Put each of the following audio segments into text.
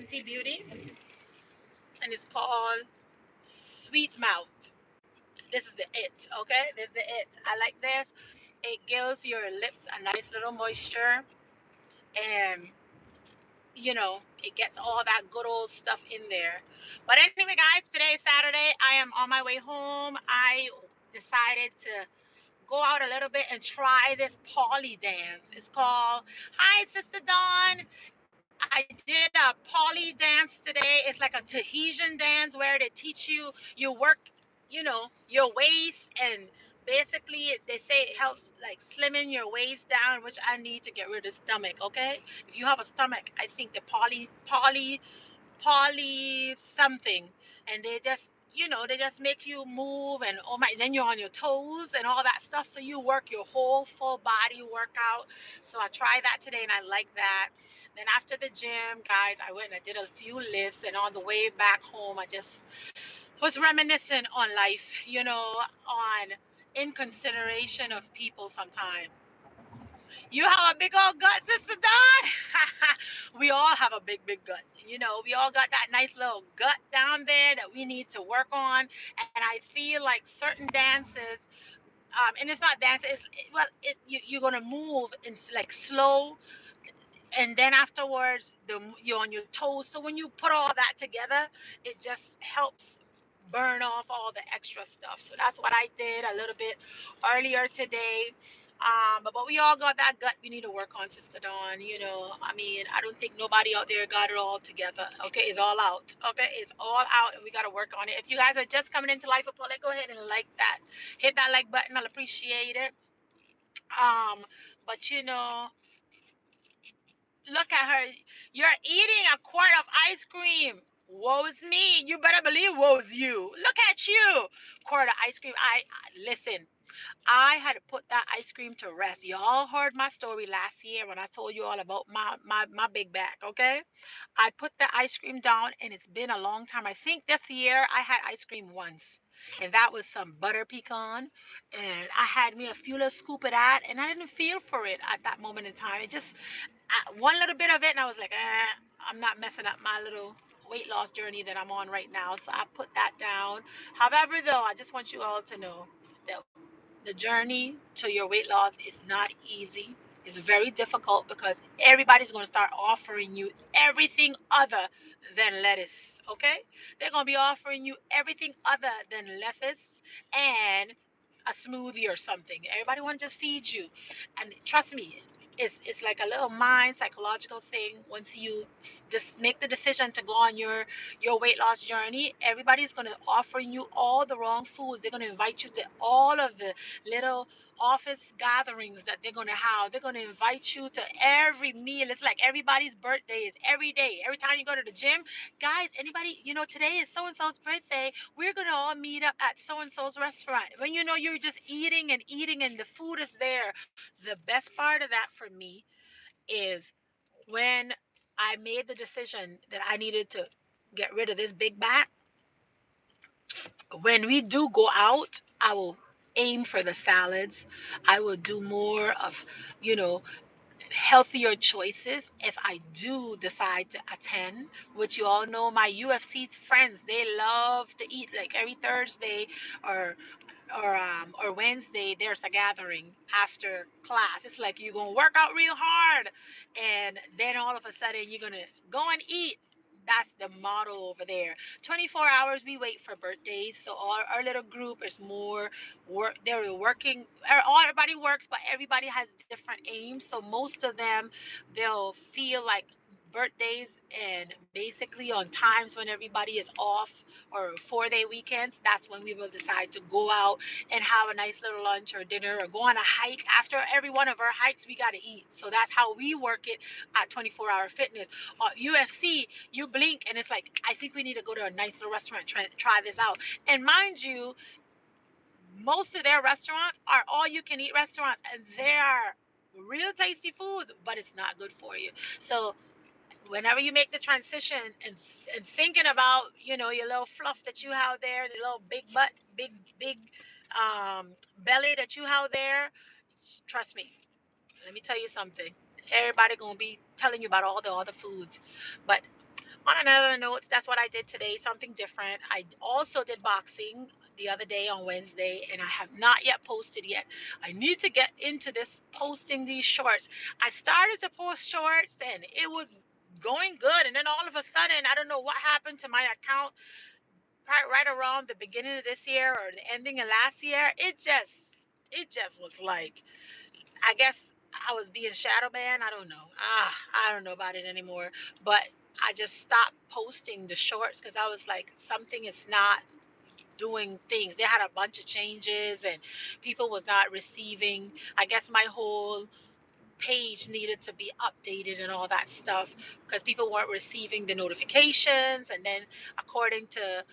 Fenty Beauty, and it's called Sweet Mouth. This is the it, okay? This is the it. I like this. It gives your lips a nice little moisture, and it gets all that good old stuff in there. But anyway, guys, today is Saturday. I am on my way home. I decided to go out a little bit and try this poly dance. It's called, hi, Sister Dawn. I did a poly dance today. It's like a Tahitian dance where they teach you, you work, your waist, and basically they say it helps like slimming your waist down, which I need to get rid of stomach. Okay, if you have a stomach, I think the poly something, and they just make you move, and oh my, then you're on your toes and all that stuff, so you work your whole full body workout. So I tried that today and I like that. Then after the gym, guys, I went and I did a few lifts, and on the way back home I just was reminiscent on life, on in consideration of people sometimes. You have a big old gut, Sister Dawn. We all have a big, big gut. We all got that nice little gut down there that we need to work on. And I feel like certain dances, and it's not dance, well, you're gonna move in like slow, and then afterwards, you're on your toes. So when you put all that together, it just helps burn off all the extra stuff. So that's what I did a little bit earlier today. But we all got that gut we need to work on, Sister Dawn. I mean, I don't think nobody out there got it all together. Okay, it's all out. Okay, it's all out, and we got to work on it. If you guys are just coming into Life of Paulette, go ahead and like that. Hit that like button. I'll appreciate it. Um, but look at her. You're eating a quart of ice cream. Woe's me. You better believe woe's you. Look at you. Quart of ice cream. Listen. I had to put that ice cream to rest. Y'all heard my story last year when I told you all about my big back, okay? I put the ice cream down, and it's been a long time. I think this year I had ice cream once, and that was some butter pecan. And I had me a few little scoop of that, and I didn't feel for it at that moment in time. It just, one little bit of it, and I was like, I'm not messing up my little weight loss journey that I'm on right now. So I put that down. However, though, I just want you all to know that the journey to your weight loss is not easy. It's very difficult because everybody's going to start offering you everything other than lettuce. Okay? They're going to be offering you everything other than lettuce and a smoothie or something. Everybody want to just feed you. And trust me, it's like a little mind psychological thing. Once you just make the decision to go on your weight loss journey, everybody's going to offer you all the wrong foods. They're going to invite you to all of the little office gatherings that they're going to have. They're going to invite you to every meal. It's like everybody's birthday is every day. Every time you go to the gym, guys, anybody, today is so and so's birthday. We're going to all meet up at so and so's restaurant. When you're just eating and eating and the food is there. The best part of that for me is when I made the decision that I needed to get rid of this big back. When we do go out, I will aim for the salads. I will do more of, you know, healthier choices if I do decide to attend, which you all know my UFC friends, they love to eat like every Thursday or or Wednesday, there's a gathering after class. It's like you're gonna work out real hard, and then all of a sudden you're gonna go and eat. That's the motto over there. 24 hours we wait for birthdays. So our little group is more work. They're working. Everybody works, but everybody has different aims. So most of them, they'll feel like birthdays and basically on times when everybody is off or 4-day weekends, that's when we will decide to go out and have a nice little lunch or dinner or go on a hike. After every one of our hikes, we got to eat. So that's how we work it at 24-hour fitness. UFC, you blink and it's like, I think we need to go to a nice little restaurant, try this out. And mind you, most of their restaurants are all you can eat restaurants, and they are real tasty foods, but it's not good for you. So whenever you make the transition and thinking about your little fluff that you have there, the little big butt, big um belly that you have there, trust me, let me tell you something. Everybody gonna be telling you about all the other foods, but On another note, that's what I did today, something different. I also did boxing the other day on Wednesday, and I have not yet posted yet. I need to get into this posting these shorts. I started to post shorts and it was going good, and then all of a sudden, I don't know what happened to my account right around the beginning of this year or the ending of last year. It just was like, I guess I was being shadow banned. I don't know. I don't know about it anymore. But I just stopped posting the shorts because I was like, something is not doing things. They had a bunch of changes and people was not receiving. I guess my whole page needed to be updated and all that stuff because people weren't receiving the notifications. And then according to,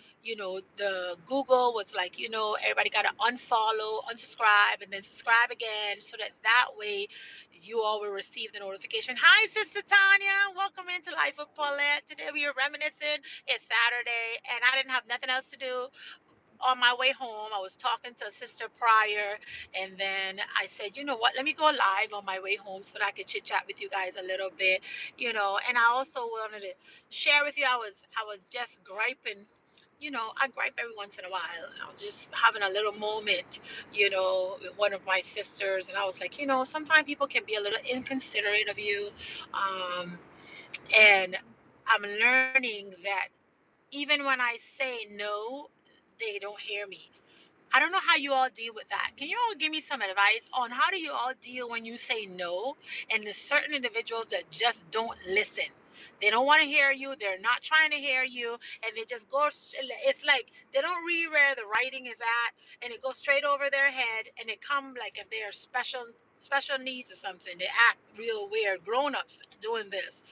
the Google was like, everybody got to unfollow, unsubscribe, and then subscribe again so that way you all will receive the notification. Hi, Sister Tanya, welcome into Life of Paulette. Today we are reminiscing. It's Saturday and I didn't have nothing else to do. On my way home, I was talking to a sister prior, and then I said, you know what, let me go live on my way home so that I could chit chat with you guys a little bit, and I also wanted to share with you. I was just griping. I gripe every once in a while. I was just having a little moment, with one of my sisters, and I was like, sometimes people can be a little inconsiderate of you, um, and I'm learning that even when I say no, they don't hear me. I don't know how you all deal with that. Can you all give me some advice on how do you all deal when you say no and there's certain individuals that just don't listen? They don't want to hear you. They're not trying to hear you, and they just go. It's like they don't read where the writing is at, and it goes straight over their head. And they come like if they're special needs or something. They act real weird. Grown ups doing this.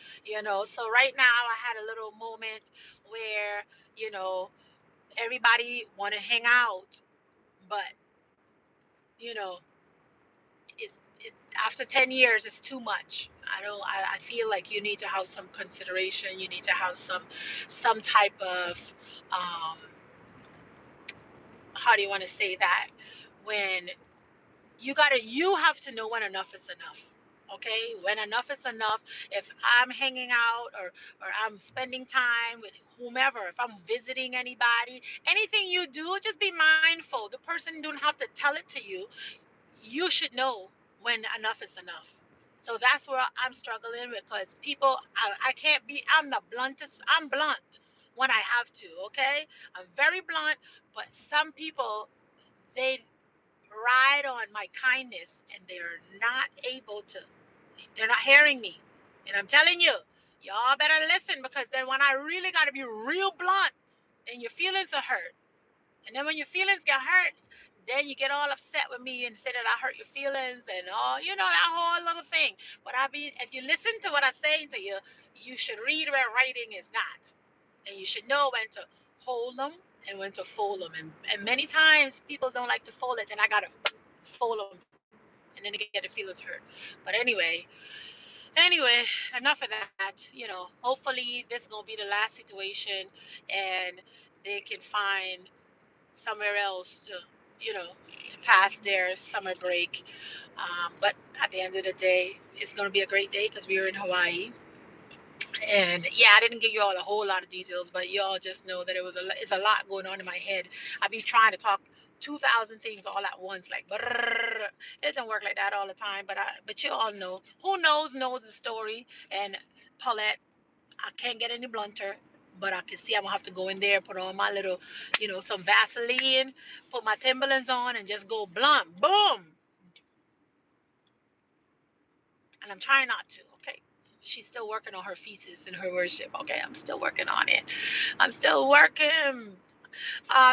So right now I had a little moment where you know everybody want to hang out, but you know it after 10 years it's too much. I feel like you need to have some consideration. You need to have some type of um how do you want to say that, when you have to know when enough is enough. Okay, when enough is enough. If I'm hanging out, or I'm spending time with whomever, if I'm visiting anybody, anything you do, just be mindful. The person don't have to tell it to you. You should know when enough is enough. So that's where I'm struggling, because people, I can't be, I'm the bluntest. I'm blunt when I have to. Okay, I'm very blunt. But some people, they ride on my kindness, and they're not able to, they're not hearing me. And I'm telling you, y'all better listen, because then when I really got to be real blunt, then your feelings are hurt. And then when your feelings get hurt, then you get all upset with me and say that I hurt your feelings and all, that whole little thing. But if you listen to what I'm saying to you, you should read where writing is not. And you should know when to hold them and when to fold them. And many times people don't like to fold it, then I got to fold them. And then they get the feelings hurt. But anyway, enough of that. Hopefully this is going to be the last situation, and they can find somewhere else you know, to pass their summer break. But at the end of the day, it's going to be a great day because we were in Hawaii. And yeah, I didn't give you all a whole lot of details, but you all just know that it's a lot going on in my head. I be trying to talk 2,000 things all at once, like brrr. It doesn't work like that all the time. But you all know. Who knows the story. And Paulette, I can't get any blunter, but I can see I'm gonna have to go in there, put on my little, some Vaseline, put my Timberlands on, and just go blunt, boom. And I'm trying not to. Okay, she's still working on her thesis and her worship. Okay, I'm still working on it. I'm still working.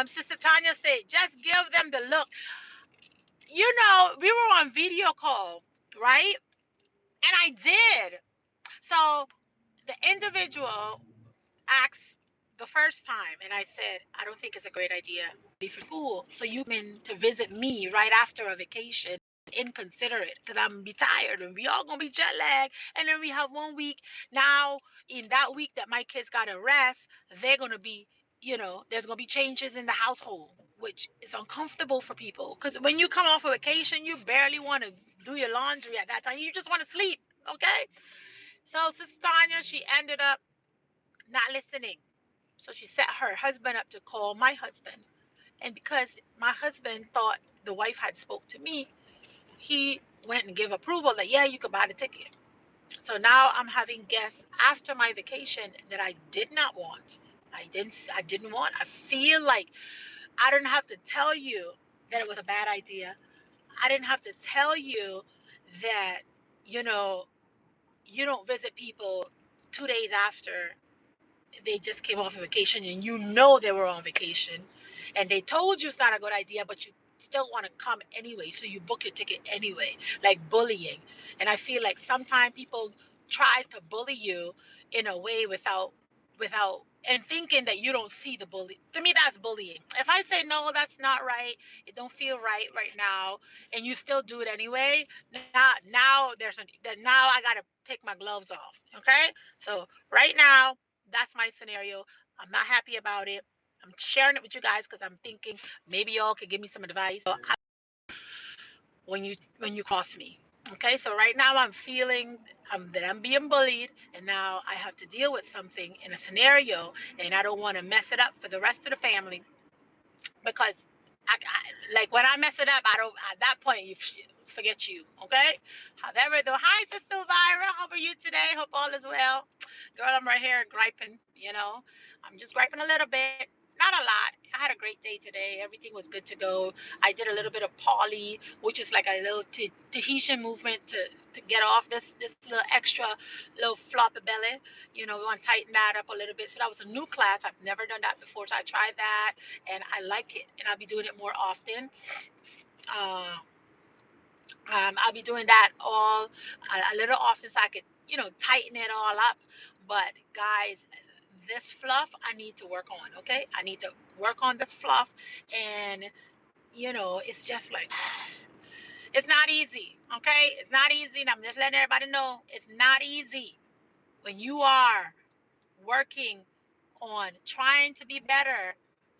Sister Tanya said, just give them the look. We were on video call, right? And I did. So the individual asked the first time, and I said, I don't think it's a great idea for school. So you come in to visit me right after a vacation. Inconsiderate, because I'm be tired and we all gonna be jet lagged. And then we have 1 week now. In that week that my kids gotta rest, they're gonna be, there's gonna be changes in the household, which is uncomfortable for people. Because when you come off a vacation, you barely want to do your laundry at that time. You just want to sleep. Okay. So Sister Tanya, she ended up not listening. So she set her husband up to call my husband. And because my husband thought the wife had spoke to me, he went and gave approval that, yeah, you could buy the ticket. So now I'm having guests after my vacation that I did not want. I didn't want. I feel like I didn't have to tell you that it was a bad idea. I didn't have to tell you that, you know, you don't visit people 2 days after they just came off a vacation and you know they were on vacation and they told you it's not a good idea, but you still want to come anyway. So you book your ticket anyway, like bullying. And I feel like sometimes people try to bully you in a way without and thinking that you don't see the bully. To me, that's bullying. If I say no, that's not right, it don't feel right now, and you still do it anyway, now there's a that now I gotta take my gloves off. Okay, so right now that's my scenario. I'm not happy about it. I'm sharing it with you guys because I'm thinking maybe y'all could give me some advice when you cross me. Okay, so right now I'm feeling that I'm being bullied, and now I have to deal with something in a scenario, and I don't want to mess it up for the rest of the family because like when I mess it up, I don't. At that point, you forget you. Okay. However, though, hi, Sister Elvira. How are you today? Hope all is well. Girl, I'm right here griping. I'm just griping a little bit. Not a lot. I had a great day today. Everything was good to go. I did a little bit of Polly, which is like a little Tahitian movement to get off this little extra little floppy belly. We want to tighten that up a little bit. So that was a new class. I've never done that before, so I tried that and I like it, and I'll be doing it more often. Uh, I'll be doing that all a little often so I could, tighten it all up. But guys, this fluff I need to work on. Okay, I need to work on this fluff, and it's just like it's not easy. Okay, it's not easy, and I'm just letting everybody know it's not easy when you are working on trying to be better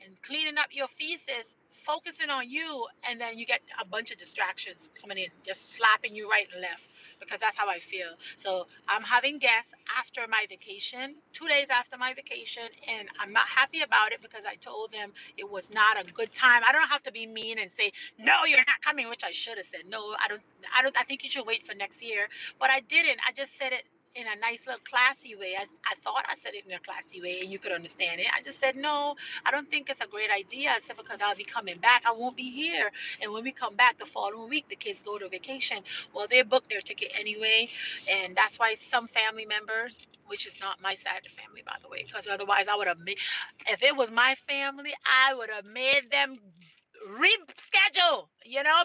and cleaning up your feces, focusing on you, and then you get a bunch of distractions coming in, just slapping you right and left. Because that's how I feel. So I'm having guests after my vacation, 2 days after my vacation, and I'm not happy about it because I told them it was not a good time. I don't have to be mean and say no, you're not coming, which I should have said. No, I don't. I think you should wait for next year. But I didn't. I just said it in a nice little classy way. I thought I said it in a classy way and you could understand it. I just said, no, I don't think it's a great idea. I said, because I'll be coming back. I won't be here. And when we come back the following week, the kids go to vacation. Well, they booked their ticket anyway. And that's why some family members, which is not my side of the family, by the way, because otherwise I would have made, if it was my family, I would have made them reschedule,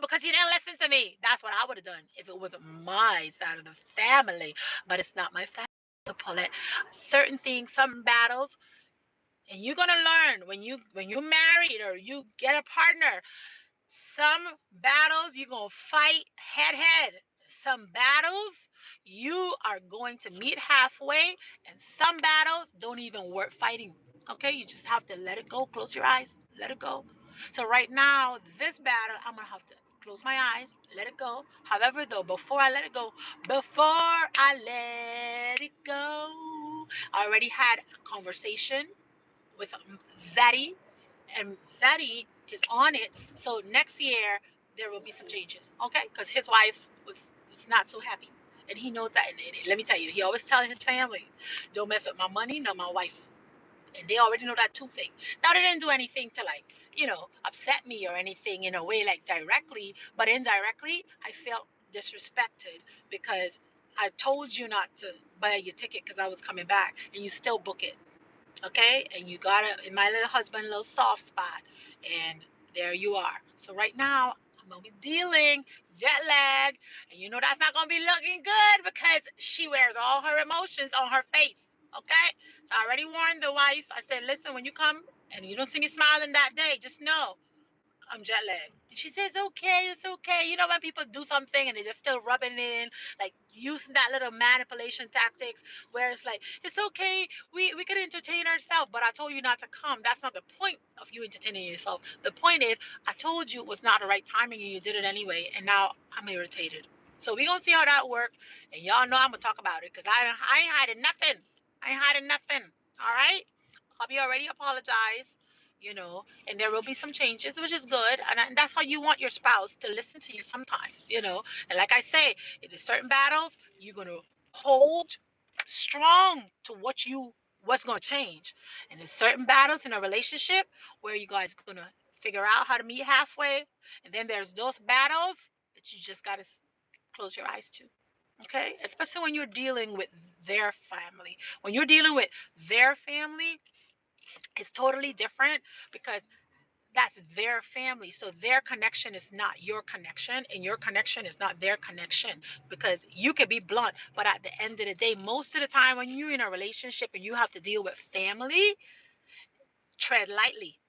because he didn't listen to me. That's what I would have done if it was my side of the family, but it's not my family to pull it. Certain things, some battles, and you're gonna learn when you married or you get a partner. Some battles you're going to fight head head. Some battles you are going to meet halfway, and some battles don't even worth fighting. Okay, you just have to let it go. Close your eyes, let it go. So right now, this battle, I'm gonna have to close my eyes, let it go. However, though, before I let it go, I already had a conversation with Zaddy, and Zaddy is on it. So next year there will be some changes, okay? Because his wife was not so happy, and he knows that. And let me tell you, he always telling his family, "Don't mess with my money, nor my wife," and they already know that too thing. Now they didn't do anything to like upset me or anything in a way like directly, but indirectly I felt disrespected because I told you not to buy your ticket because I was coming back, and you still book it. Okay, and you got it in my little husband little soft spot, and there you are. So right now I'm gonna be dealing jet lag, and that's not gonna be looking good because she wears all her emotions on her face. Okay, so I already warned the wife. I said, listen, when you come and you don't see me smiling that day, just know I'm jet lagged. And she says, okay, it's okay. When people do something and they're just still rubbing it in, like using that little manipulation tactics where it's like, it's okay, we could entertain ourselves, but I told you not to come. That's not the point of you entertaining yourself. The point is, I told you it was not the right timing and you did it anyway, and now I'm irritated. So we gonna see how that works, and y'all know I'm gonna talk about it because I ain't hiding nothing. I ain't hiding nothing. All right. Hubby already apologized, and there will be some changes, which is good. And that's how you want your spouse to listen to you sometimes. And like I say, in certain battles, you're going to hold strong to what's going to change. And in certain battles in a relationship where you guys going to figure out how to meet halfway. And then there's those battles that you just got to close your eyes to. Okay, especially when you're dealing with their family. When you're dealing with their family, it's totally different because that's their family. So their connection is not your connection, and your connection is not their connection. Because you can be blunt, but at the end of the day, most of the time when you're in a relationship and you have to deal with family, tread lightly.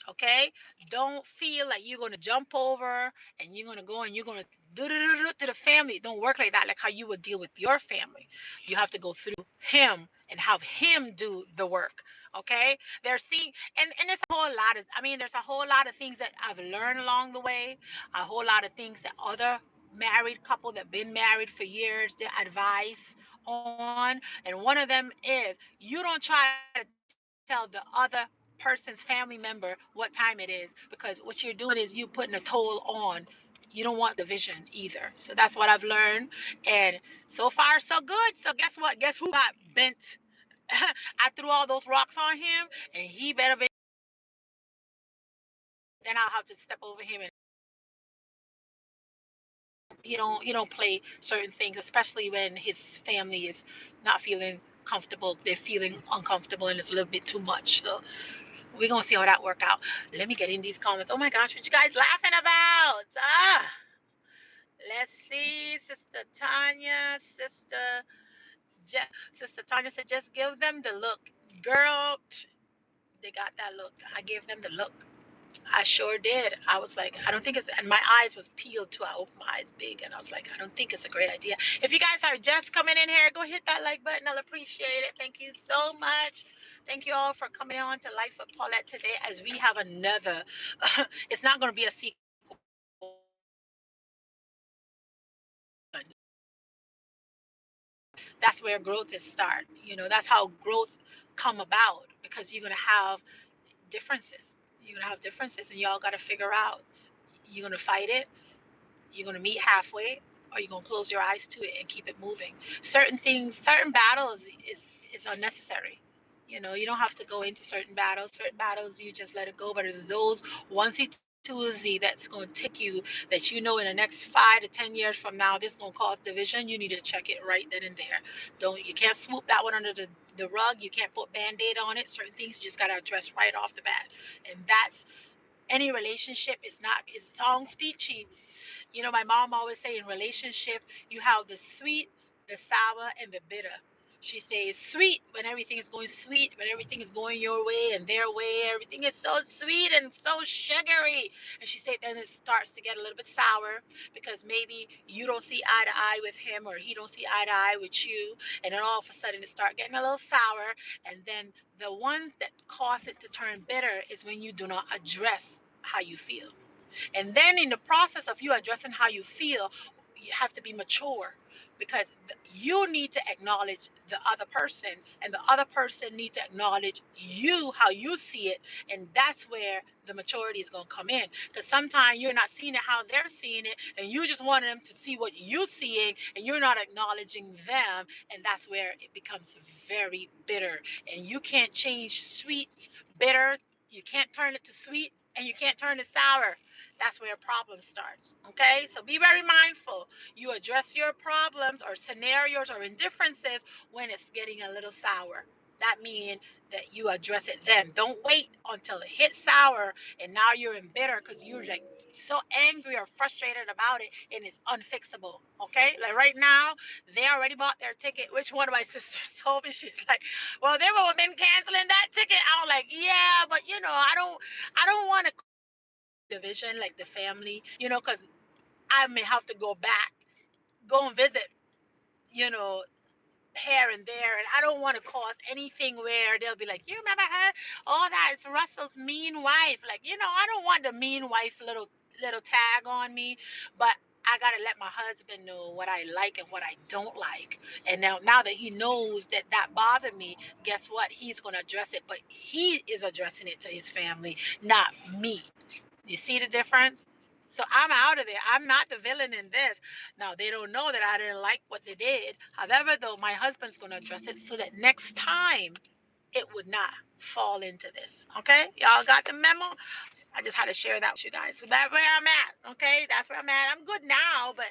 Okay, don't feel like you're going to jump over and you're going to go and you're going to do to the family. It don't work like that, like how you would deal with your family. You have to go through him and have him do the work. Okay, there's seeing, and there's a whole lot of, there's a whole lot of things that I've learned along the way, a whole lot of things that other married couple that been married for years, they advise on. And one of them is, you don't try to tell the other person's family member what time it is, because what you're doing is you putting a toll on. You don't want division either. So that's what I've learned. And so far so good. So guess what? Guess who got bent? I threw all those rocks on him, and he better be. Then I'll have to step over him. And you don't play certain things, especially when his family is not feeling comfortable. They're feeling uncomfortable, and it's a little bit too much. So we're gonna see how that work out. Let me get in these comments. Oh my gosh, what you guys laughing about? Let's see. Sister Tanya said, just give them the look. Girl, they got that look. I gave them the look. I sure did. I was like, I don't think it's, and my eyes was peeled too. I opened my eyes big, and I was like, I don't think it's a great idea. If you guys are just coming in here, go hit that like button. I'll appreciate it. Thank you so much. Thank you all for coming on to Life with Paulette today, as we have another. It's not going to be a sequel. That's where growth is start. That's how growth come about, because you're going to have differences. You're going to have differences, and y'all got to figure out, you're going to fight it, you're going to meet halfway, or you're going to close your eyes to it and keep it moving. Certain things, certain battles is unnecessary. You don't have to go into certain battles. Certain battles, you just let it go. But it's those onesie twosie that's going to take you, that in the next 5 to 10 years from now, this is going to cause division. You need to check it right then and there. You can't swoop that one under the rug. You can't put band-aid on it. Certain things you just got to address right off the bat. And that's, any relationship is not, it sounds peachy. My mom always say, in relationship, you have the sweet, the sour, and the bitter. She says sweet when everything is going sweet, when everything is going your way and their way, everything is so sweet and so sugary. And she said then it starts to get a little bit sour, because maybe you don't see eye to eye with him, or he don't see eye to eye with you, and then all of a sudden it start getting a little sour. And then the one that causes it to turn bitter is when you do not address how you feel. And then in the process of you addressing how you feel, you have to be mature, because you need to acknowledge the other person, and the other person needs to acknowledge you, how you see it. And that's where the maturity is going to come in, because sometimes you're not seeing it how they're seeing it, and you just want them to see what you're seeing, and you're not acknowledging them. And that's where it becomes very bitter. And you can't change sweet bitter. You can't turn it to sweet, and you can't turn it sour. That's where a problem starts. Okay, so be very mindful. You address your problems or scenarios or indifferences when it's getting a little sour. That means that you address it then. Don't wait until it hits sour and now you're in bitter, because you're like so angry or frustrated about it, and it's unfixable. Okay, like right now, they already bought their ticket. Which one of my sisters told me, she's like, well, they would have been canceling that ticket. I was like, yeah, but I don't want to division, like the family, because I may have to go and visit, you know, here and there, and I don't want to cause anything where they'll be like, you remember her? Oh, that's Russell's mean wife. Like, I don't want the mean wife little tag on me. But I gotta let my husband know what I like and what I don't like. And now that he knows that that bothered me, guess what? He's gonna address it, but he is addressing it to his family, not me. You see the difference? So I'm out of there. I'm not the villain in this. Now they don't know that I didn't like what they did. However, though, my husband's gonna address it so that next time it would not fall into this. Okay? Y'all got the memo? I just had to share that with you guys. So that's where I'm at. Okay? That's where I'm at. I'm good now, but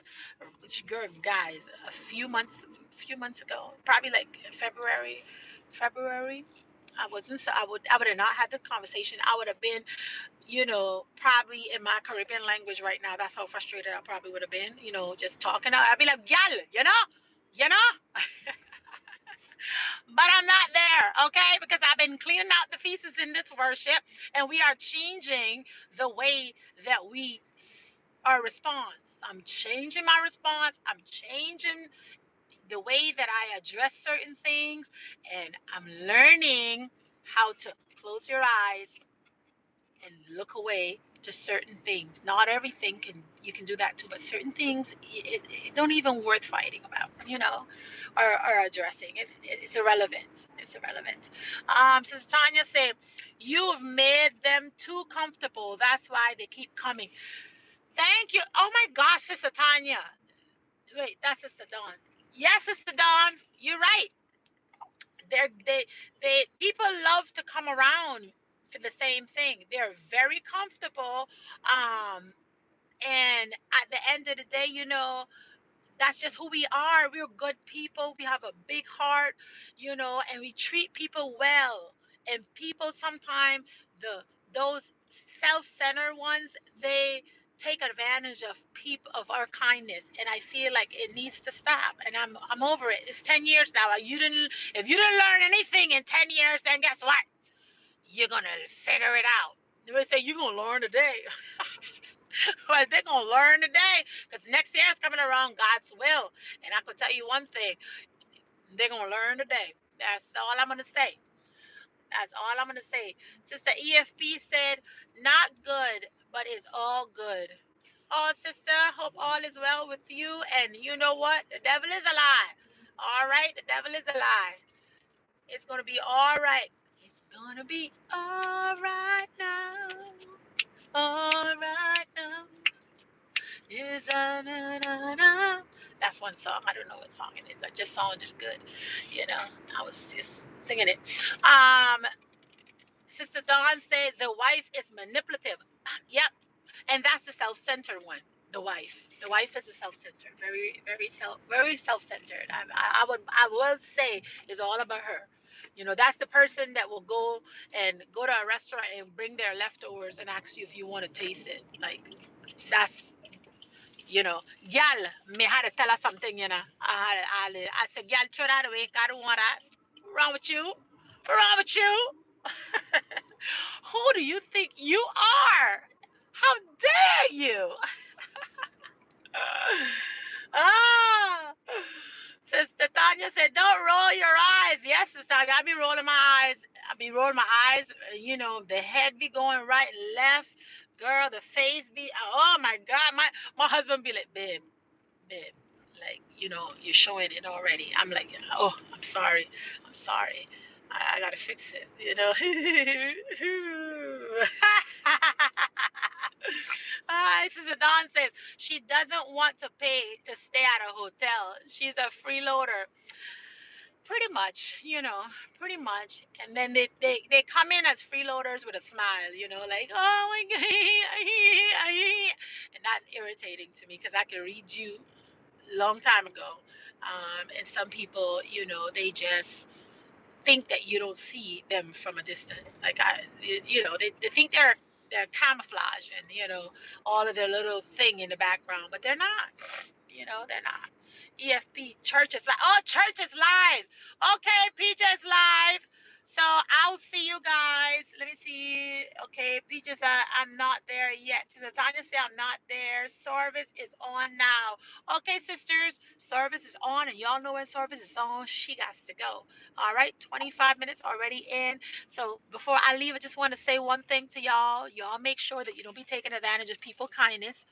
girl, guys, a few months ago, probably like February. I wasn't so I would have not had the conversation. I would have been, probably in my Caribbean language right now. That's how frustrated I probably would have been, just talking. I'd be like, gal, you know, but I'm not there, okay? Because I've been cleaning out the feces in this worship, and we are changing the way that we our response. I'm changing my response. I'm changing the way that I address certain things, and I'm learning how to close your eyes and look away to certain things. Not everything can you can do that too, but certain things it don't even worth fighting about, or addressing. It's irrelevant. It's irrelevant. Sister Tanya said, "You've made them too comfortable. That's why they keep coming." Thank you. Oh my gosh, Sister Tanya. Wait, that's Sister Dawn. Yes, Sister Dawn, you're right. They people love to come around for the same thing. They're very comfortable, and at the end of the day, that's just who we are. We're good people. We have a big heart, and we treat people well. And people sometimes, those self-centered ones, they take advantage of people, of our kindness, and I feel like it needs to stop. And I'm over it. It's 10 years now. If you didn't learn anything in 10 years, then guess what? You're gonna figure it out. They say you're gonna learn today. But they're gonna learn today, because next year is coming around, God's will. And I can tell you one thing, they're gonna learn today. That's all I'm gonna say. That's all I'm gonna say. Sister EFP said, not good, but it's all good. Oh, sister, hope all is well with you. And you know what? The devil is a lie. All right, the devil is a lie. It's gonna be all right. It's gonna be all right now. All right now. Is na, na, na. That's one song. I don't know what song it is. I just sounded good. You know, I was just singing it. Um, Sister Dawn said the wife is manipulative. Yep, and that's the self-centered one. The wife. The wife is the self-centered. Very, very self-centered. I would say it's all about her. That's the person that will go to a restaurant and bring their leftovers and ask you if you want to taste it. Like, that's gal, me had to tell her something, I said, gal, throw that away. I don't want that. What's wrong with you? What's wrong with you? Who do you think you are? How dare you? Ah, Sister Tanya said, don't roll your eyes. Yes, Sister Tanya, I be rolling my eyes. I be rolling my eyes. The head be going right and left. Girl, the face be, oh my God. My husband be like, babe, like, you're showing it already. I'm like, oh, I'm sorry, I gotta fix it. Sister Dawn says she doesn't want to pay to stay at a hotel. She's a freeloader. Pretty much. And then they come in as freeloaders with a smile, like, oh my God. And that's irritating to me, because I can read you long time ago. And some people, they just think that you don't see them from a distance. Like, they think they're camouflage, and all of their little thing in the background, but they're not. They're not. EFP church is live. Oh, church is live. Okay, PJ is live. So I'll see you guys. Let me see. Okay, Peaches, I'm not there yet. Sister Tanya said I'm not there. Service is on now. Okay, sisters, service is on, and y'all know when service is on, she got to go. All right, 25 minutes already in. So before I leave, I just want to say one thing to y'all. Y'all make sure that you don't be taking advantage of people's kindness.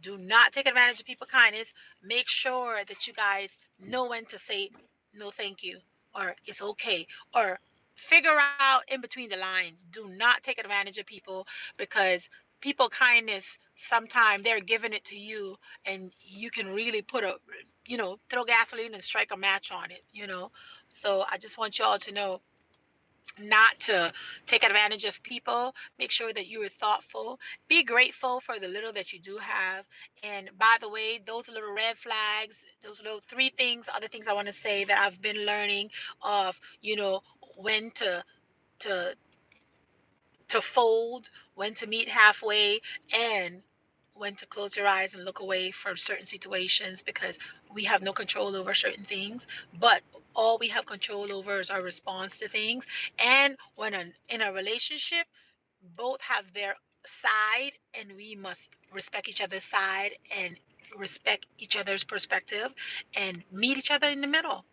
Do not take advantage of people kindness. Make sure that you guys know when to say no thank you, or it's okay, or figure out in between the lines. Do not take advantage of people, because people kindness sometimes they're giving it to you, and you can really put a, throw gasoline and strike a match on it, So I just want y'all to know not to take advantage of people. Make sure that you are thoughtful. Be grateful for the little that you do have. And by the way, those little red flags, those little three things, other things I want to say that I've been learning of, when to to fold, when to meet halfway, and when to close your eyes and look away from certain situations, because we have no control over certain things, but all we have control over is our response to things. And when in a relationship, both have their side, and we must respect each other's side and respect each other's perspective and meet each other in the middle.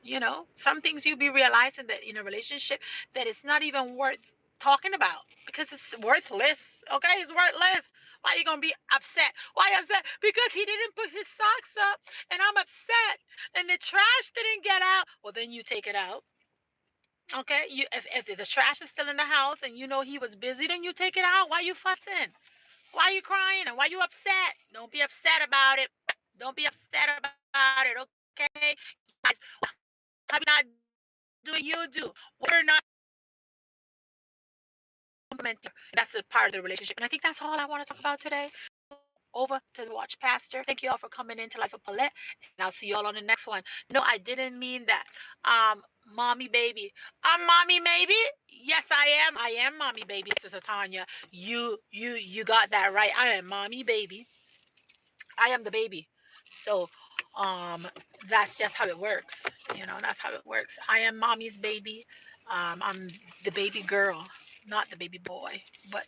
Some things you'll be realizing that in a relationship that it's not even worth talking about, because it's worthless. Okay, it's worthless. Why are you gonna be upset? Why upset? Because he didn't put his socks up and I'm upset, and the trash didn't get out. Well, then you take it out. Okay, if the trash is still in the house and he was busy, then you take it out. Why you fussing? Why you crying? And why you upset? Don't be upset about it. Don't be upset about it. Okay, guys, I'm not doing you do. We're not complimenting. That's a part of the relationship, and I think that's all I want to talk about today. Over to the Watch Pastor. Thank you all for coming into Life of Paulette, and I'll see you all on the next one. No, I didn't mean that. Mommy baby. I'm mommy baby. Yes, I am. I am mommy baby, Sister Tanya. You got that right. I am mommy baby. I am the baby. So, um, that's just how it works. That's how it works. I am mommy's baby. I'm the baby girl, not the baby boy. But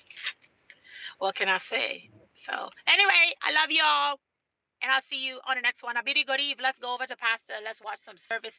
what can I say? So, anyway, I love y'all. And I'll see you on the next one. Abidi Gorif, let's go over to Pastor. Let's watch some service